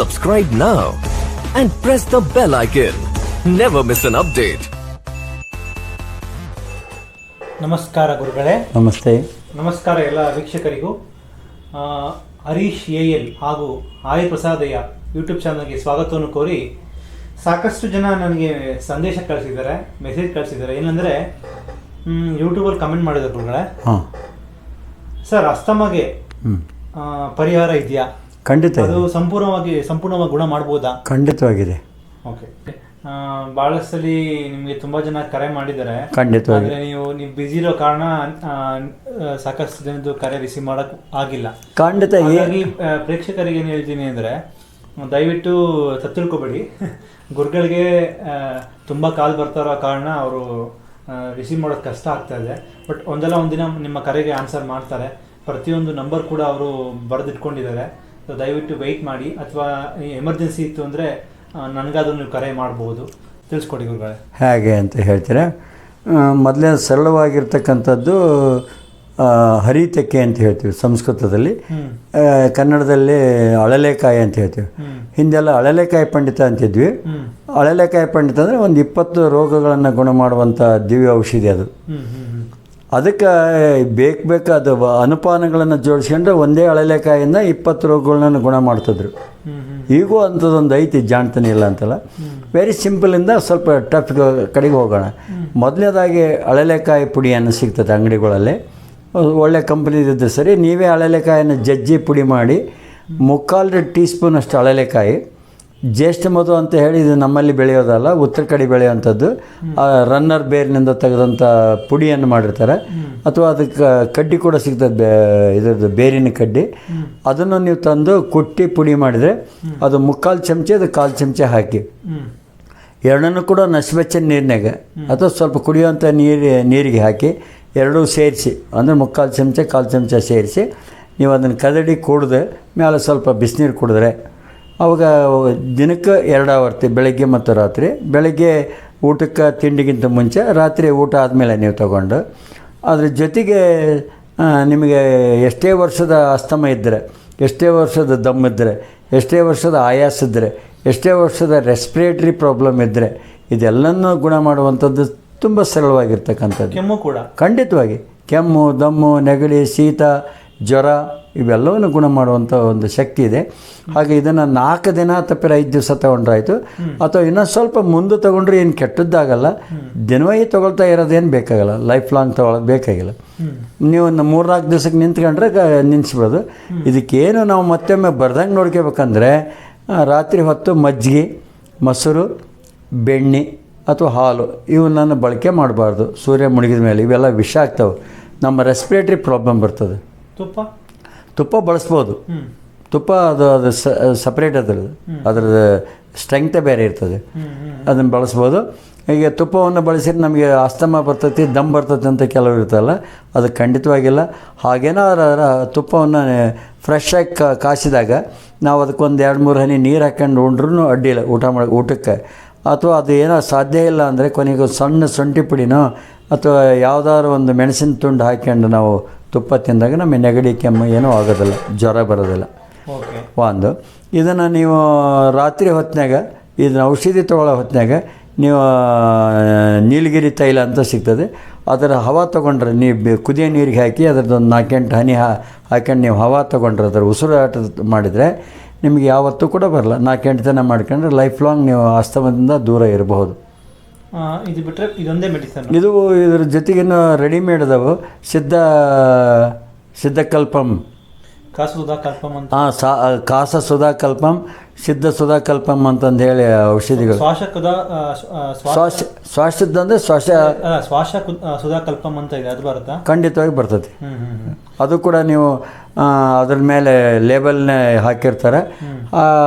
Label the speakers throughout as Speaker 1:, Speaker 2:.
Speaker 1: Subscribe now and press the bell icon. Never miss an update.
Speaker 2: ನಮಸ್ಕಾರ ಗುರುಗಳೇ.
Speaker 3: ನಮಸ್ತೆ.
Speaker 2: ನಮಸ್ಕಾರ ಎಲ್ಲ ವೀಕ್ಷಕರಿಗೂ. ಹರೀಶ್ AL ಹಾಗೂ ಆಯುರ್ ಪ್ರಸಾದಯ್ಯ ಯೂಟ್ಯೂಬ್ ಚಾನಲ್ಗೆ ಸ್ವಾಗತವನ್ನು ಕೋರಿ ಸಾಕಷ್ಟು ಜನ ನನಗೆ ಸಂದೇಶ ಕಳಿಸಿದ್ದಾರೆ, ಮೆಸೇಜ್ ಕಳಿಸಿದ್ದಾರೆ. ಏನಂದರೆ ಯೂಟ್ಯೂಬಲ್ಲಿ ಕಮೆಂಟ್ ಮಾಡಿದ್ದಾರೆ ಗುರುಗಳೇ, ಸರ್ ಅಸ್ತಮಗೆ ಪರಿಹಾರ ಇದೆಯಾ?
Speaker 3: ಖಂಡಿತ
Speaker 2: ಅದು ಸಂಪೂರ್ಣವಾಗಿ ಗುಣ ಮಾಡ್ಬೋದಾ?
Speaker 3: ಖಂಡಿತವಾಗಿದೆ.
Speaker 2: ಓಕೆ. ಭಾಳಷ್ಟು ಸಲ ನಿಮಗೆ ತುಂಬ ಜನ ಕರೆ ಮಾಡಿದ್ದಾರೆ.
Speaker 3: ಖಂಡಿತವಾಗಿ.
Speaker 2: ಆದರೆ ನೀವು ಬ್ಯುಸಿ ಇರೋ ಕಾರಣ ಸಾಕಷ್ಟು ಜನದ್ದು ಕರೆ ರಿಸೀವ್ ಮಾಡೋಕ್ಕೆ ಆಗಿಲ್ಲ.
Speaker 3: ಖಂಡಿತ.
Speaker 2: ಹಾಗಾಗಿ ಪ್ರೇಕ್ಷಕರಿಗೆ ಏನು ಹೇಳ್ತೀನಿ ಅಂದರೆ, ದಯವಿಟ್ಟು ತಿಳ್ಕೊಬೇಡಿ. ಗುರುಗಳಿಗೆ ತುಂಬ ಕಾಲ್ ಬರ್ತಾರೋ ಕಾರಣ ಅವರು ರಿಸೀವ್ ಮಾಡೋದು ಕಷ್ಟ ಆಗ್ತಾ ಇದೆ. ಬಟ್ ಒಂದಲ್ಲ ಒಂದಿನ ನಿಮ್ಮ ಕರೆಗೆ ಆನ್ಸರ್ ಮಾಡ್ತಾರೆ. ಪ್ರತಿಯೊಂದು ನಂಬರ್ ಕೂಡ ಅವರು ಬರೆದಿಟ್ಕೊಂಡಿದ್ದಾರೆ. ಸೊ ದಯವಿಟ್ಟು ವೆಯ್ಟ್ ಮಾಡಿ, ಅಥವಾ ಎಮರ್ಜೆನ್ಸಿ ಇತ್ತು ಅಂದರೆ ನನಗಾದ್ರೂ ನೀವು ಕರೆ ಮಾಡ್ಬೋದು. ತಿಳಿಸ್ಕೊಡಿ ಗುರುಗಳೇ. ಹೇಗೆ
Speaker 3: ಅಂತ ಹೇಳ್ತೀರಾ? ಮೊದಲೇ ಸರಳವಾಗಿರ್ತಕ್ಕಂಥದ್ದು ಹರಿತೆಕ್ಕೆ ಅಂತ ಹೇಳ್ತೀವಿ ಸಂಸ್ಕೃತದಲ್ಲಿ, ಕನ್ನಡದಲ್ಲಿ ಅಳಲೆಕಾಯಿ ಅಂತ ಹೇಳ್ತೀವಿ. ಹಿಂದೆಲ್ಲ ಅಳಲೆಕಾಯಿ ಪಂಡಿತ ಅಂತಿದ್ವಿ. ಅಳಲೆಕಾಯಿ ಪಂಡಿತ ಅಂದರೆ ಒಂದು 20 ರೋಗಗಳನ್ನು ಗುಣ ಮಾಡುವಂಥ ದಿವ್ಯ ಔಷಧಿ ಅದು. ಅದಕ್ಕೆ ಬೇಕಾದ ಅನುಪಾನಗಳನ್ನು ಜೋಡಿಸ್ಕೊಂಡ್ರೆ ಒಂದೇ ಅಳಲೆಕಾಯಿಂದ 20 ರೋಗಗಳನ್ನ ಗುಣ ಮಾಡ್ತಿದ್ರು. ಈಗೂ ಅಂಥದ್ದೊಂದು ಐತಿ, ಜಾಣ್ತಾನೆ ಇಲ್ಲ ಅಂತಲ್ಲ. ವೆರಿ ಸಿಂಪಲಿಂದ ಸ್ವಲ್ಪ ಟಫ್ ಕಡೆಗೆ ಹೋಗೋಣ. ಮೊದಲನೇದಾಗಿ ಅಳಲೆಕಾಯಿ ಪುಡಿಯನ್ನು ಸಿಗ್ತದೆ ಅಂಗಡಿಗಳಲ್ಲಿ, ಒಳ್ಳೆ ಕಂಪ್ನಿದಿದ್ದರೆ ಸರಿ. ನೀವೇ ಅಳಲೆಕಾಯನ್ನು ಜಜ್ಜಿ ಪುಡಿ ಮಾಡಿ 3/4 ಟೀ ಸ್ಪೂನ್ ಅಷ್ಟು ಅಳಲೆಕಾಯಿ, ಜ್ಯೇಷ್ಠ ಮಧು ಅಂತ ಹೇಳಿ, ಇದು ನಮ್ಮಲ್ಲಿ ಬೆಳೆಯೋದಲ್ಲ, ಉತ್ತರ ಕಡೆ ಬೆಳೆಯುವಂಥದ್ದು. ರನ್ನರ್ ಬೇರಿನಿಂದ ತೆಗೆದಂಥ ಪುಡಿಯನ್ನು ಮಾಡಿರ್ತಾರೆ. ಅಥವಾ ಅದಕ್ಕೆ ಕಡ್ಡಿ ಕೂಡ ಸಿಗ್ತದೆ, ಇದ್ರದ್ದು ಬೇರಿನ ಕಡ್ಡಿ. ಅದನ್ನು ನೀವು ತಂದು ಕುಟ್ಟಿ ಪುಡಿ ಮಾಡಿದರೆ ಅದು 3/4 ಚಮಚೆ, ಅದು 1/4 ಚಮಚೆ ಹಾಕಿ, ಎರಡನ್ನೂ ಕೂಡ ನಸುಬೆಚ್ಚ ನೀರಿನಾಗ ಅಥವಾ ಸ್ವಲ್ಪ ಕುಡಿಯುವಂಥ ನೀರಿಗೆ ಹಾಕಿ ಎರಡೂ ಸೇರಿಸಿ, ಅಂದರೆ 3/4 ಚಮಚೆ 1/4 ಚಮಚ ಸೇರಿಸಿ ನೀವು ಅದನ್ನು ಕದಡಿ ಕುಡಿದು ಮೇಲೆ ಸ್ವಲ್ಪ ಬಿಸಿನೀರು ಕುಡಿದ್ರೆ, ಅವಾಗ ದಿನಕ್ಕೆ 2 ಆವರ್ತಿ, ಬೆಳಗ್ಗೆ ಮತ್ತು ರಾತ್ರಿ. ಬೆಳಗ್ಗೆ ಊಟಕ್ಕೆ ತಿಂಡಿಗಿಂತ ಮುಂಚೆ, ರಾತ್ರಿ ಊಟ ಆದಮೇಲೆ ನೀವು ತಗೊಂಡು, ಅದ್ರ ಜೊತೆಗೆ ನಿಮಗೆ ಎಷ್ಟೇ ವರ್ಷದ ಅಸ್ತಮ ಇದ್ದರೆ, ಎಷ್ಟೇ ವರ್ಷದ ದಮ್ ಇದ್ದರೆ, ಎಷ್ಟೇ ವರ್ಷದ ಆಯಾಸ ಇದ್ದರೆ, ಎಷ್ಟೇ ವರ್ಷದ ರೆಸ್ಪಿರೇಟರಿ ಪ್ರಾಬ್ಲಮ್ ಇದ್ದರೆ, ಇದೆಲ್ಲನೂ ಗುಣ ಮಾಡುವಂಥದ್ದು ತುಂಬ ಸರಳವಾಗಿರ್ತಕ್ಕಂಥದ್ದು.
Speaker 2: ಕೆಮ್ಮು ಕೂಡ ಖಂಡಿತವಾಗಿ,
Speaker 3: ಕೆಮ್ಮು, ದಮ್ಮು, ನೆಗಡಿ, ಶೀತ, ಜ್ವರ ಇವೆಲ್ಲವನ್ನು ಗುಣ ಮಾಡುವಂಥ ಒಂದು ಶಕ್ತಿ ಇದೆ. ಹಾಗೆ ಇದನ್ನು 4 ದಿನ ತಪ್ಪಿರ 5 ದಿವಸ ತೊಗೊಂಡ್ರಾಯ್ತು. ಅಥವಾ ಇನ್ನೊಂದು ಸ್ವಲ್ಪ ಮುಂದೆ ತೊಗೊಂಡ್ರೆ ಏನು ಕೆಟ್ಟದ್ದಾಗಲ್ಲ. ದಿನವೇ ತೊಗೊಳ್ತಾ ಇರೋದೇನು ಬೇಕಾಗಲ್ಲ, ಲೈಫ್ ಲಾಂಗ್ ತೊಗೊಳೋದು ಬೇಕಾಗಿಲ್ಲ. ನೀವು ಒಂದು 3-4 ದಿವಸಕ್ಕೆ ನಿಂತ್ಕೊಂಡ್ರೆ ನಿಲ್ಲಿಸ್ಬೋದು. ಇದಕ್ಕೇನು ನಾವು ಮತ್ತೊಮ್ಮೆ ಬರ್ದಂಗೆ ನೋಡ್ಕೋಬೇಕಂದ್ರೆ, ರಾತ್ರಿ ಹೊತ್ತು ಮಜ್ಜಿಗೆ, ಮೊಸರು, ಬೆಣ್ಣೆ ಅಥವಾ ಹಾಲು ಇವನ್ನ ಬಳಕೆ ಮಾಡಬಾರ್ದು. ಸೂರ್ಯ ಮುಳುಗಿದ ಮೇಲೆ ಇವೆಲ್ಲ ವಿಷ ಆಗ್ತವೆ, ನಮ್ಮ ರೆಸ್ಪಿರೇಟರಿ ಪ್ರಾಬ್ಲಮ್ ಬರ್ತದೆ. ತುಪ್ಪ ಬಳಸ್ಬೋದು. ತುಪ್ಪ ಅದು ಸಪ್ರೇಟ್ ಅದರದ್ದು ಸ್ಟ್ರೆಂಗ್ತೇ ಬೇರೆ ಇರ್ತದೆ, ಅದನ್ನು ಬಳಸ್ಬೋದು. ಈಗ ತುಪ್ಪವನ್ನು ಬಳಸಿದ್ರೆ ನಮಗೆ ಅಸ್ತಮ ಬರ್ತೈತಿ, ದಮ್ ಬರ್ತೈತಿ ಅಂತ ಕೆಲವರು ಇರ್ತಲ್ಲ, ಅದು ಖಂಡಿತವಾಗಿಲ್ಲ. ಹಾಗೇನಾದ್ರು ತುಪ್ಪವನ್ನು ಫ್ರೆಶ್ಶಾಗಿ ಕಾಸಿದಾಗ ನಾವು ಅದಕ್ಕೊಂದು 2-3 ಹನಿ ನೀರು ಹಾಕ್ಕೊಂಡು ಉಂಡ್ರೂ ಅಡ್ಡಿಲ್ಲ ಊಟಕ್ಕೆ. ಅಥವಾ ಅದು ಏನೋ ಸಾಧ್ಯ ಇಲ್ಲ ಅಂದರೆ ಕೊನೆಗೆ ಸಣ್ಣ ಶುಂಠಿ ಪುಡಿನೋ ಅಥವಾ ಯಾವುದಾದ್ರು ಒಂದು ಮೆಣಸಿನ ತುಂಡು ಹಾಕ್ಕೊಂಡು ನಾವು ತುಪ್ಪ ತಿಂದಾಗ ನಮಗೆ ನೆಗಡಿ, ಕೆಮ್ಮು ಏನೂ ಆಗೋದಿಲ್ಲ, ಜ್ವರ ಬರೋದಿಲ್ಲ. ಒಂದು ಇದನ್ನು ನೀವು ರಾತ್ರಿ ಹೊತ್ತಿನಾಗ, ಇದನ್ನು ಔಷಧಿ ತೊಗೊಳ್ಳೋ ಹೊತ್ತಿನಾಗ ನೀವು ನೀಲಗಿರಿ ತೈಲ ಅಂತ ಸಿಗ್ತದೆ, ಅದರ ಹವಾ ತೊಗೊಂಡ್ರೆ, ನೀವು ಕುದಿಯೋ ನೀರಿಗೆ ಹಾಕಿ ಅದರದ್ದೊಂದು 4-8 ಹನಿ ಹಾಕ್ಕೊಂಡು ನೀವು ಹವಾ ತೊಗೊಂಡ್ರೆ, ಅದರ ಉಸಿರಾಟ ಮಾಡಿದರೆ ನಿಮಗೆ ಯಾವತ್ತೂ ಕೂಡ ಬರಲ್ಲ. 4-8 ದಿನ ಮಾಡ್ಕೊಂಡ್ರೆ ಲೈಫ್ ಲಾಂಗ್ ನೀವು ಅಸ್ತಮದಿಂದ ದೂರ ಇರಬಹುದು.
Speaker 2: ಇದು ಬಿಟ್ಟರೆ ಇದೊಂದೇ ಮೆಡಿಸನ್.
Speaker 3: ಇದ್ರ ಜೊತೆಗೇನು ರೆಡಿಮೇಡ್ ಅದಾವೆ, ಸಿದ್ಧಕಲ್ಪಂ,
Speaker 2: ಕಾಸಸುಧಾಕಲ್ಪಂ ಅಂತ.
Speaker 3: ಕಾಸ ಸುಧಾಕಲ್ಪಂ, ಸಿದ್ಧ ಸುಧಾಕಲ್ಪಂ ಅಂತಂದು ಹೇಳಿ ಔಷಧಿಗಳು. ಶ್ವಾಸದಂದರೆ
Speaker 2: ಶ್ವಾಸ ಸುಧಾಕಲ್ಪಂ ಅಂತ ಇದೆ, ಅದು ಬರುತ್ತಾ?
Speaker 3: ಖಂಡಿತವಾಗಿ ಬರ್ತದೆ. ಅದು ಕೂಡ ನೀವು ಅದ್ರ ಮೇಲೆ ಲೇಬಲ್ನೇ ಹಾಕಿರ್ತಾರೆ.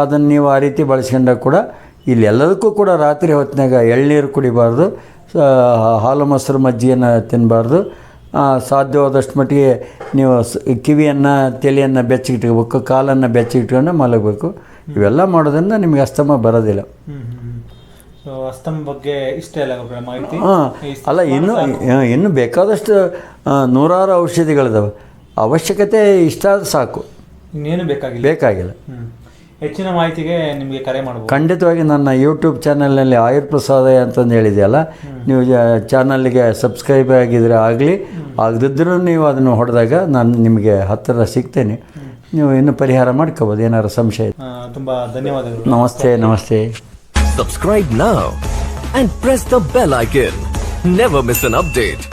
Speaker 3: ಅದನ್ನು ನೀವು ಆ ರೀತಿ ಬಳಸ್ಕೊಂಡಾಗ ಕೂಡ ಇಲ್ಲಿ ಎಲ್ಲದಕ್ಕೂ ಕೂಡ ರಾತ್ರಿ ಹೊತ್ತಿನಾಗ ಎಳ್ನೀರು ಕುಡಿಬಾರ್ದು, ಹಾಲು ಮೊಸರು ಮಜ್ಜಿಗೆಯನ್ನು ತಿನ್ನಬಾರ್ದು. ಸಾಧ್ಯವಾದಷ್ಟು ಮಟ್ಟಿಗೆ ನೀವು ಕಿವಿಯನ್ನು, ತಲೆಯನ್ನು ಬೆಚ್ಚಗಿಟ್ಕೋಬೇಕು, ಕಾಲನ್ನು ಬೆಚ್ಚಗಿಟ್ಕೊಂಡು ಮಲಗಬೇಕು. ಇವೆಲ್ಲ ಮಾಡೋದ್ರಿಂದ ನಿಮಗೆ ಅಸ್ತಮ ಬರೋದಿಲ್ಲ.
Speaker 2: ಅಸ್ತಮ ಬಗ್ಗೆ ಇಷ್ಟೇ ಅಲ್ಲ ಮಾಹಿತಿ?
Speaker 3: ಅಲ್ಲ, ಇನ್ನೂ ಬೇಕಾದಷ್ಟು 100 ಔಷಧಿಗಳಿದಾವೆ. ಅವಶ್ಯಕತೆ ಇಷ್ಟಾದ್ರೆ ಸಾಕು,
Speaker 2: ಇನ್ನೇನು ಬೇಕಾಗಿಲ್ಲ. ಹೆಚ್ಚಿನ ಮಾಹಿತಿಗೆ ನಿಮಗೆ ಕರೆ ಮಾಡ್ಬೋದು.
Speaker 3: ಖಂಡಿತವಾಗಿ ನನ್ನ ಯೂಟ್ಯೂಬ್ ಚಾನಲ್ನಲ್ಲಿ ಆಯುರ್ಪ್ರಸಾದ ಅಂತಂದು ಹೇಳಿದೆಯಲ್ಲ, ನೀವು ಚಾನಲ್ಗೆ ಸಬ್ಸ್ಕ್ರೈಬ್ ಆಗಿದ್ರೆ ಆಗಲಿ, ಆಗದಿದ್ದರೂ ನೀವು ಅದನ್ನು ಹೊಡೆದಾಗ ನಾನು ನಿಮಗೆ ಹತ್ತಿರ ಸಿಗ್ತೇನೆ. ನೀವು ಇನ್ನೂ ಪರಿಹಾರ ಮಾಡ್ಕೋಬೋದು ಏನಾದ್ರು ಸಂಶಯ.
Speaker 2: ತುಂಬ ಧನ್ಯವಾದಗಳು.
Speaker 3: ನಮಸ್ತೆ ನಮಸ್ತೆ.
Speaker 1: Subscribe now and press the bell icon. Never miss an update.